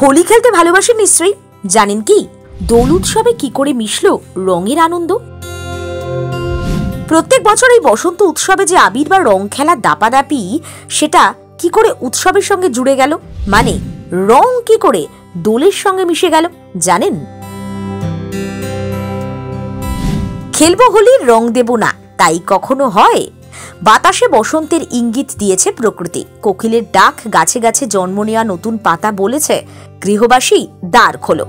হোলি খেলতে ভালোবাসেন নিশ্চয়ই। জানেন কি দোল উৎসবে কি করে মিশল রঙের আনন্দ? প্রত্যেক বছর এই বসন্ত উৎসবে যে আবির বা রং খেলার দাপাদাপি, সেটা কি করে উৎসবের সঙ্গে জুড়ে গেল, মানে রং কি করে দোলের সঙ্গে মিশে গেল জানেন? খেলবো হোলি রং দেব না, তাই কখনো হয়? বাতাসে বসন্তের ইঙ্গিত দিয়েছে প্রকৃতি, কোকিলের ডাক, গাছে গাছে জন্ম নেওয়া নতুন পাতা বলেছে গৃহবাসী দ্বার খোলো।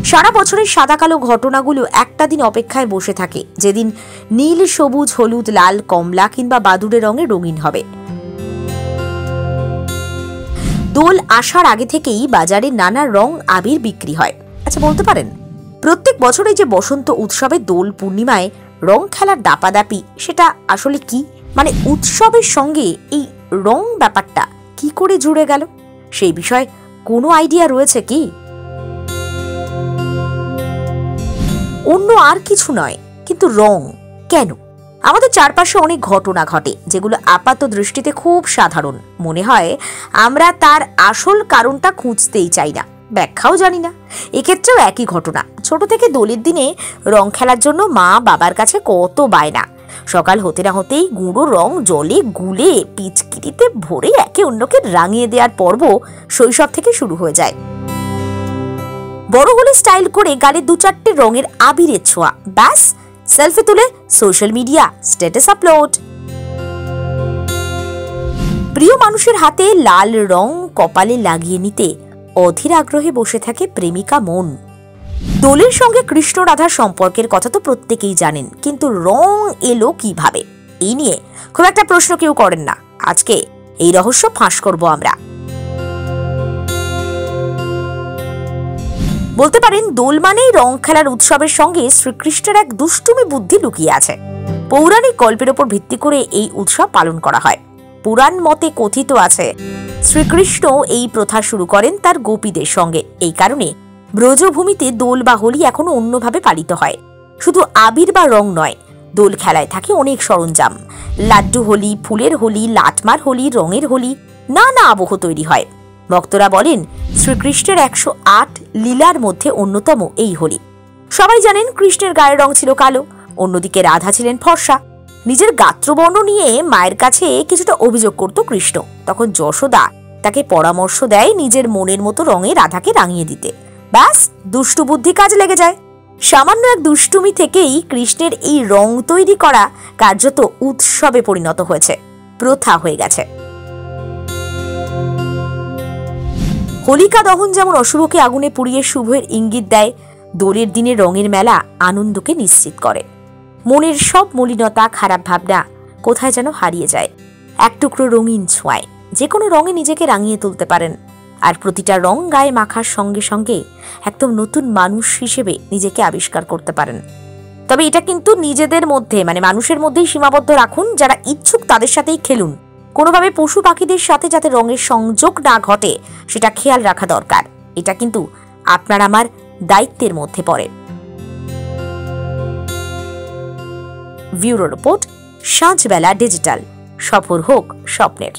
সারা বছরের সাদা কালো ঘটনাগুলো একটা দিন অপেক্ষায় বসে থাকে, যেদিন নীল, সবুজ, হলুদ, লাল, কমলা কিংবা বাদুড়ে রঙে রঙিন হবে। দোল আসার আগে থেকেই বাজারে নানা রং আবির বিক্রি হয়। আচ্ছা বলতে পারেন, প্রত্যেক বছর এই যে বসন্ত উৎসবে দোল পূর্ণিমায় রং খেলার দাপাদাপি, সেটা আসলে কি? মানে উৎসবের সঙ্গে এই রং ব্যাপারটা কি করে জুড়ে গেল, সেই বিষয়ে কোনো আইডিয়া রয়েছে কি? অন্য আর কিছু নয়, কিন্তু রং কেন? আমাদের চারপাশে অনেক ঘটনা ঘটে যেগুলো আপাত দৃষ্টিতে খুব সাধারণ মনে হয়, আমরা তার আসল কারণটা খুঁজতেই চাই না, ব্যাখ্যাও জানি না। এক্ষেত্রেও একই ঘটনা। ছোট থেকে দোলের দিনে রং খেলার জন্য মা বাবার কাছে কত বায়না। সকাল হতে না হতেই গুঁড়ো রং জলে গুলে পিচকিরিতে ভরে একে অন্যকে রাঙিয়ে দেওয়ার পর্ব শৈশব থেকে শুরু হয়ে যায়। বড় হলে স্টাইল করে গালে দু চারটে রঙের আবিরের ছোঁয়া, ব্যাস সেলফি তুলে সোশ্যাল মিডিয়া স্ট্যাটাস আপলোড। প্রিয় মানুষের হাতে লাল রং কপালে লাগিয়ে নিতে অধীর আগ্রহে বসে থাকে প্রেমিকা মন। দোলের সঙ্গে কৃষ্ণ রাধার সম্পর্কের কথা তো প্রত্যেকেই জানেন, কিন্তু রং এলো কিভাবে, এই নিয়ে খুব একটা প্রশ্ন কেউ করেন না। আজকে এই রহস্য ফাঁস করব আমরা। বলতে পারেন দোল মানেই রং খেলার উৎসবের সঙ্গে শ্রীকৃষ্ণের এক দুষ্টুমি বুদ্ধি লুকিয়ে আছে। পৌরাণিক গল্পের উপর ভিত্তি করে এই উৎসব পালন করা হয়। পুরাণ মতে কথিত আছে শ্রীকৃষ্ণ এই প্রথা শুরু করেন তার গোপীদের সঙ্গে। এই কারণে ব্রজভূমিতে দোল বা হোলি এখনো অন্যভাবে পালিত হয়। শুধু আবির বা রং নয়, দোল খেলায় থাকে অনেক সরঞ্জাম। লাড্ডু হোলি, ফুলের হোলি, লাটমার হোলি, রঙের হোলি, নানা আবহ তৈরি হয়। ভক্তরা বলেন শ্রীকৃষ্ণের 108 লীলার মধ্যে অন্যতম এই হোলি। সবাই জানেন কৃষ্ণের গায়ের রং ছিল কালো, অন্যদিকে রাধা ছিলেন ফর্সা। নিজের গাত্রবর্ণ নিয়ে মায়ের কাছে কিছুটা অভিযোগ করত কৃষ্ণ। তখন যশোদা তাকে পরামর্শ দেয় নিজের মনের মতো রঙে রাধাকে রাঙিয়ে দিতে। ব্যাস দুষ্টু বুদ্ধি কাজে লেগে যায়। সামান্য এক দুষ্টুমি থেকেই কৃষ্ণের এই রং তৈরি করা কার্যত উৎসবে পরিণত হয়েছে, প্রথা হয়ে গেছে। হোলিকা দহন যেমন অশুভকে আগুনে পুড়িয়ে শুভের ইঙ্গিত দেয়, দোলের দিনে রঙের মেলা আনন্দকে নিশ্চিত করে। মনের সব মলিনতা, খারাপ ভাবনা কোথায় যেন হারিয়ে যায় এক টুকরো রঙিন ছোঁয়ায়। যে কোনো রঙে নিজেকে রাঙিয়ে তুলতে পারেন, আর প্রতিটা রং গায়ে মাখার সঙ্গে সঙ্গে একদম নতুন মানুষ হিসেবে নিজেকে আবিষ্কার করতে পারেন। তবে এটা কিন্তু নিজেদের মধ্যে, মানে মানুষের মধ্যেই সীমাবদ্ধ রাখুন। যারা ইচ্ছুক তাদের সাথেই খেলুন। কোনোভাবে পশু পাখিদের সাথে যাতে রঙের সংযোগ না ঘটে সেটা খেয়াল রাখা দরকার। এটা কিন্তু আপনার আমার দায়িত্বের মধ্যে পড়ে। Bureau report, Sanjhbela digital. সফর হোক স্বপ্নের।